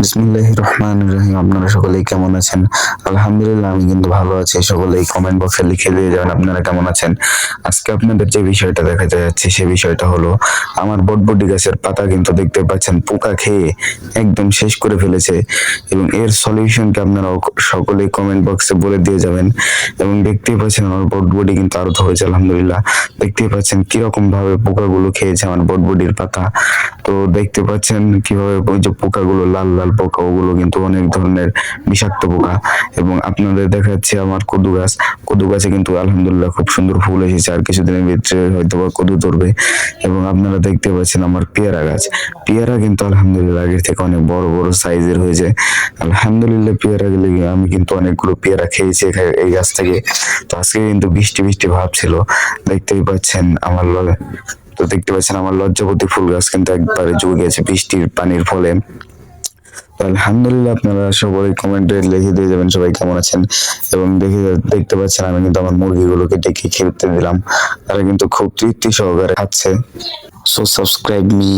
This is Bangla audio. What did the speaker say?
বিসমিল্লাহির রহমানির রহিম। আপনারা সকলেই কেমন আছেন? আলহামদুলিল্লাহ, আমি কিন্তু ভালো আছি। সকলেই কমেন্ট বক্সে লিখে দিয়ে যাবেন আপনারা কেমন আছেন। আজকে আপনাদের যে বিষয়টা দেখাতে যাচ্ছি সে বিষয়টা হলো আমার বটবটি গাছের পাতা কিন্তু দেখতে পাচ্ছেন পোকা খেয়ে একদম শেষ করে ফেলেছে, এবং এর সলিউশনটা আপনারা সকলেই কমেন্ট বক্সে বলে দিয়ে যাবেন। এবং দেখতেই পাচ্ছেন আমার বটবটি কিন্তু আরো হয়েছে আলহামদুলিল্লাহ। দেখতেই পাচ্ছেন কিরকম ভাবে পোকাগুলো খেয়েছে আমার বটবটির পাতা। তো দেখতে পাচ্ছেন কিভাবে ওই যে পোকাগুলো লাল লাল পোকা, ওগুলো কিন্তু অনেক ধরনের বিষাক্ত পোকা। এবং আপনাদের দেখাচ্ছে আমার কদু গাছে কিন্তু আলহামদুলিল্লাহ খুব সুন্দর ফুল এসেছে, আর কিছুদিনের ভিতরে হয়তো বা কদু ধরবে। এবং আপনারা দেখতে পাচ্ছেন আমার পেয়ারা গাছ, পেয়ারা কিন্তু আলহামদুলিল্লাহ আগের থেকে অনেক বড় বড় সাইজের হয়েছে আলহামদুলিল্লাহ। পেয়ারা গুলি আমি কিন্তু অনেকগুলো পেয়ারা খেয়েছি এই গাছ থেকে। তো আজকে কিন্তু বৃষ্টি বৃষ্টি ভাব ছিল, দেখতেই পাচ্ছেন আমার লজ্জাপতি ফুল গাছ কিন্তু একবারে জুড়ে গেছে বৃষ্টির পানির ফলে। আলহামদুলিল্লাহ, আপনারা সবাই কমেন্টে লিখে দিয়ে যাবেন সবাই কেমন আছেন। এবং দেখতে পাচ্ছেন আমি কিন্তু আমার মুরগিগুলোকে ডেকে খেলতে দিলাম, তারা কিন্তু খুব তৃপ্তি সহকারে খাচ্ছে। So subscribe me.